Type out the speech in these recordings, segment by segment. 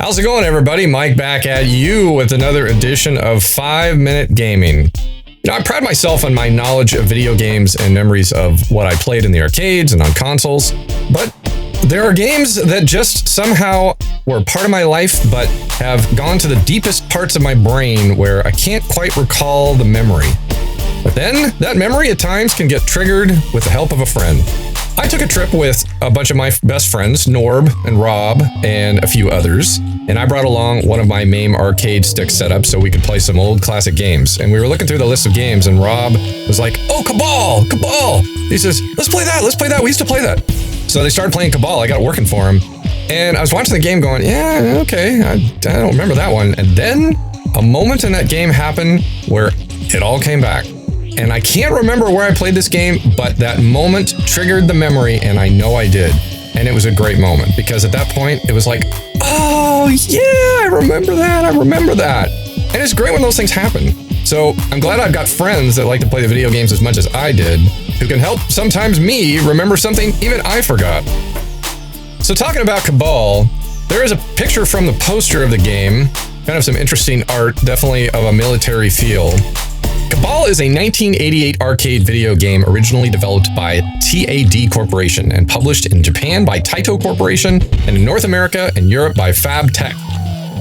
How's it going, everybody? Mike back at you with another edition of 5 Minute Gaming. I pride myself on my knowledge of video games and memories of what I played in the arcades and on consoles, but there are games that just somehow were part of my life but have gone to the deepest parts of my brain where I can't quite recall the memory. But then, that memory at times can get triggered with the help of a friend. I took a trip with a bunch of my best friends, Norb and Rob, and a few others, and I brought along one of my MAME arcade stick setups so we could play some old classic games. And we were looking through the list of games, and Rob was like, "Oh, Cabal! Cabal!" He says, let's play that, we used to play that. So they started playing Cabal, I got it working for him, and I was watching the game going, yeah, okay, I don't remember that one. And then a moment in that game happened where it all came back. And I can't remember where I played this game, but that moment triggered the memory, and I know I did. And it was a great moment, because at that point, it was like, oh, yeah, I remember that. And it's great when those things happen. So I'm glad I've got friends that like to play the video games as much as I did, who can help sometimes me remember something even I forgot. So talking about Cabal, there is a picture from the poster of the game, kind of some interesting art, definitely of a military feel. Cabal is a 1988 arcade video game originally developed by TAD Corporation and published in Japan by Taito Corporation and in North America and Europe by Fabtech.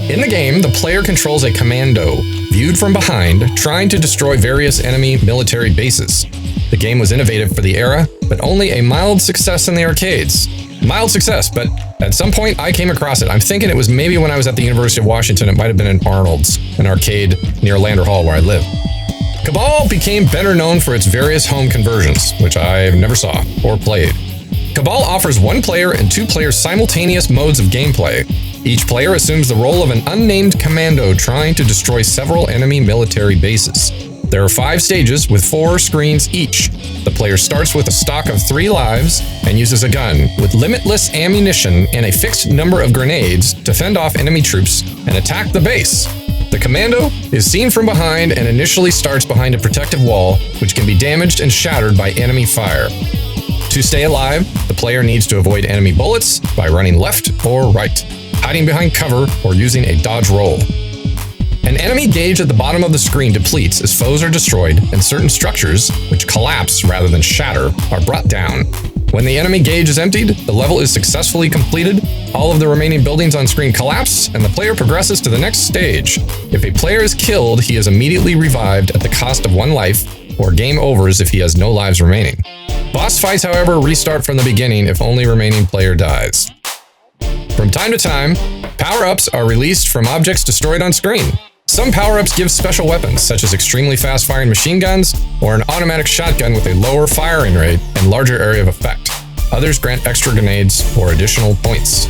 In the game, the player controls a commando, viewed from behind, trying to destroy various enemy military bases. The game was innovative for the era, but only a mild success in the arcades. Mild success, but at some point I came across it. I'm thinking it was maybe when I was at the University of Washington. It might have been in Arnold's, an arcade near Lander Hall where I live. Cabal became better known for its various home conversions, which I never saw or played. Cabal offers one player and two player simultaneous modes of gameplay. Each player assumes the role of an unnamed commando trying to destroy several enemy military bases. There are 5 stages with 4 screens each. The player starts with a stock of 3 lives and uses a gun with limitless ammunition and a fixed number of grenades to fend off enemy troops and attack the base. The commando is seen from behind and initially starts behind a protective wall, which can be damaged and shattered by enemy fire. To stay alive, the player needs to avoid enemy bullets by running left or right, hiding behind cover, or using a dodge roll. An enemy gauge at the bottom of the screen depletes as foes are destroyed, and certain structures, which collapse rather than shatter, are brought down. When the enemy gauge is emptied, the level is successfully completed, all of the remaining buildings on screen collapse, and the player progresses to the next stage. If a player is killed, he is immediately revived at the cost of 1 life, or game overs if he has no lives remaining. Boss fights, however, restart from the beginning if only remaining player dies. From time to time, power-ups are released from objects destroyed on screen. Some power-ups give special weapons, such as extremely fast-firing machine guns or an automatic shotgun with a lower firing rate and larger area of effect. Others grant extra grenades or additional points.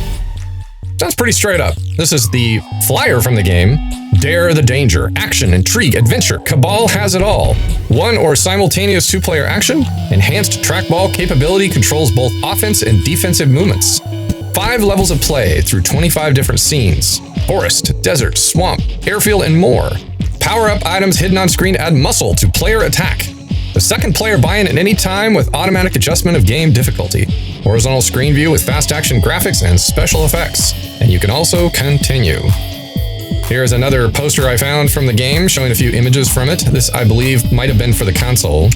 Sounds pretty straight up. This is the flyer from the game. Dare the danger, action, intrigue, adventure. Cabal has it all. 1 or simultaneous 2-player action. Enhanced trackball capability controls both offense and defensive movements. 5 levels of play through 25 different scenes. Forest, desert, swamp, airfield, and more. Power-up items hidden on screen add muscle to player attack. The second player buy-in at any time with automatic adjustment of game difficulty. Horizontal screen view with fast action graphics and special effects. And you can also continue. Here's another poster I found from the game showing a few images from it. This, I believe, might have been for the console.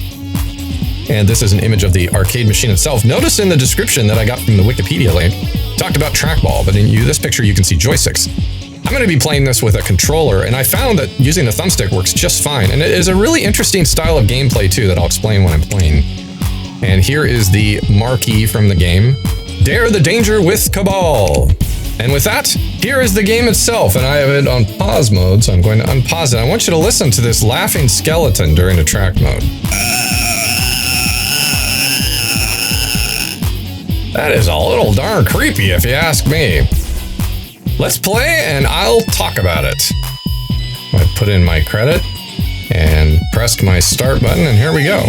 And this is an image of the arcade machine itself. Notice in the description that I got from the Wikipedia link, talked about trackball, but in this picture you can see joysticks. I'm going to be playing this with a controller, and I found that using the thumbstick works just fine. And it is a really interesting style of gameplay, too, that I'll explain when I'm playing. And here is the marquee from the game. Dare the danger with Cabal. And with that, here is the game itself, and I have it on pause mode, so I'm going to unpause it. I want you to listen to this laughing skeleton during the track mode. That is a little darn creepy, if you ask me. Let's play, and I'll talk about it. I put in my credit and pressed my start button, and here we go.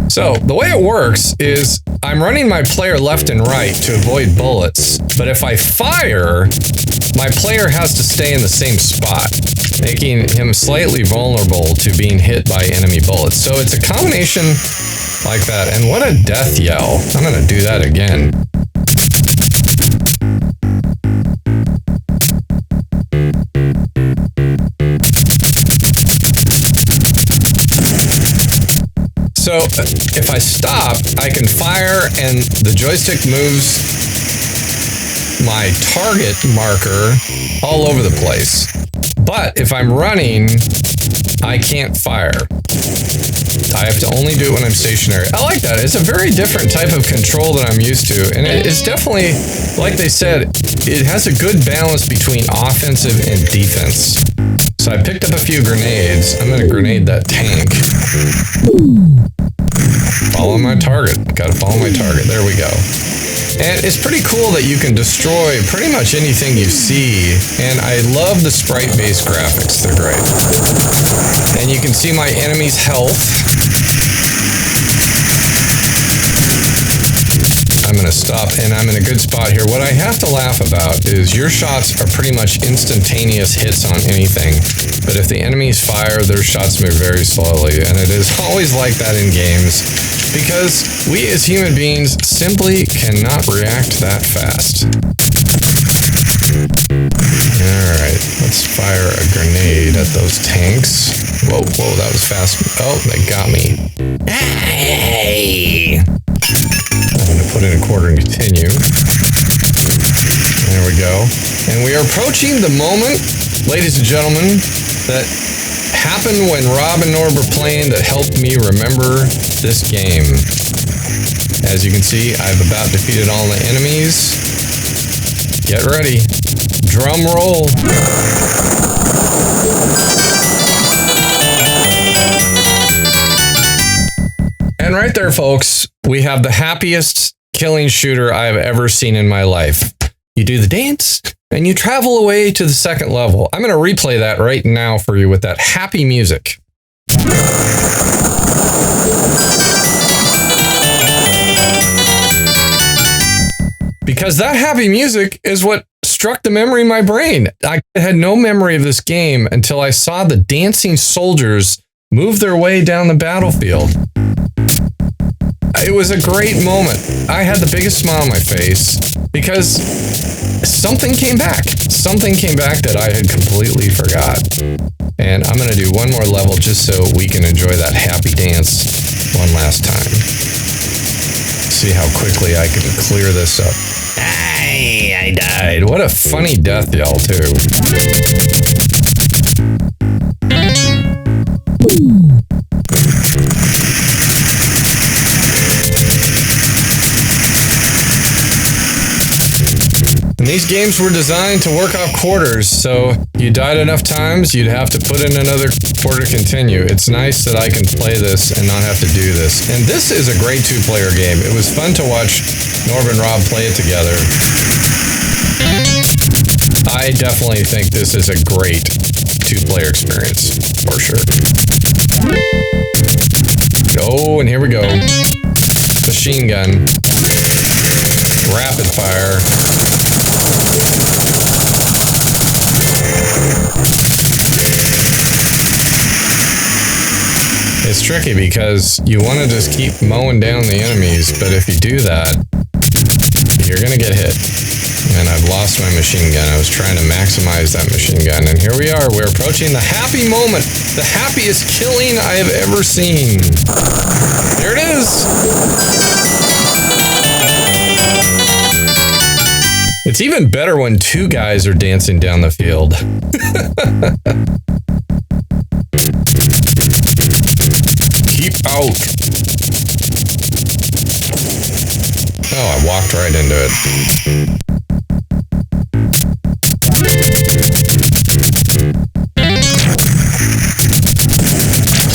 So, the way it works is I'm running my player left and right to avoid bullets, but if I fire, my player has to stay in the same spot, making him slightly vulnerable to being hit by enemy bullets. So it's a combination like that, and what a death yell. I'm gonna do that again. So if I stop, I can fire and the joystick moves my target marker all over the place. But if I'm running, I can't fire. I have to only do it when I'm stationary. I like that. It's a very different type of control that I'm used to. And it's definitely, like they said, it has a good balance between offensive and defense. So I picked up a few grenades. I'm going to grenade that tank. Follow my target. Got to follow my target. There we go. And it's pretty cool that you can destroy pretty much anything you see. And I love the sprite-based graphics. They're great. And you can see my enemy's health. I'm going to stop, and I'm in a good spot here. What I have to laugh about is your shots are pretty much instantaneous hits on anything. But if the enemies fire, their shots move very slowly. And it is always like that in games, because we as human beings simply cannot react that fast. Alright, let's fire a grenade at those tanks. Whoa, whoa, that was fast. Oh, they got me. Hey! I'm going to put in a quarter and continue. There we go. And we are approaching the moment, ladies and gentlemen, that happened when Rob and Norb were playing that helped me remember this game. As you can see, I've about defeated all the enemies. Get ready. Drum roll. And right there, folks, we have the happiest killing shooter I've ever seen in my life. You do the dance, and you travel away to the second level. I'm going to replay that right now for you with that happy music. Because that happy music is what struck the memory in my brain. I had no memory of this game until I saw the dancing soldiers move their way down the battlefield. It was a great moment. I had the biggest smile on my face because something came back. Something came back that I had completely forgot. And I'm going to do one more level just so we can enjoy that happy dance one last time. See how quickly I can clear this up. I died. What a funny death yell, too. And these games were designed to work off quarters, so you died enough times, you'd have to put in another quarter to continue. It's nice that I can play this and not have to do this. And this is a great two-player game. It was fun to watch Norb and Rob play it together. I definitely think this is a great two-player experience, for sure. Oh, and here we go. Machine gun. Rapid fire. It's tricky because you want to just keep mowing down the enemies, but if you do that, you're going to get hit. And I've lost my machine gun. I was trying to maximize that machine gun. And here we are. We're approaching the happy moment. The happiest killing I have ever seen. There it is. It's even better when two guys are dancing down the field. Keep out. Oh, I walked right into it.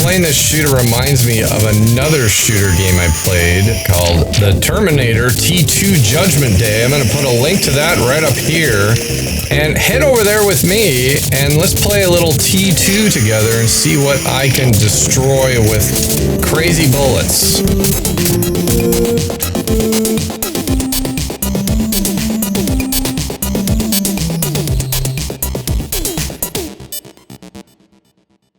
Playing this shooter reminds me of another shooter game I played called The Terminator T2 Judgment Day. I'm going to put a link to that right up here. And head over there with me and let's play a little T2 together and see what I can destroy with crazy bullets.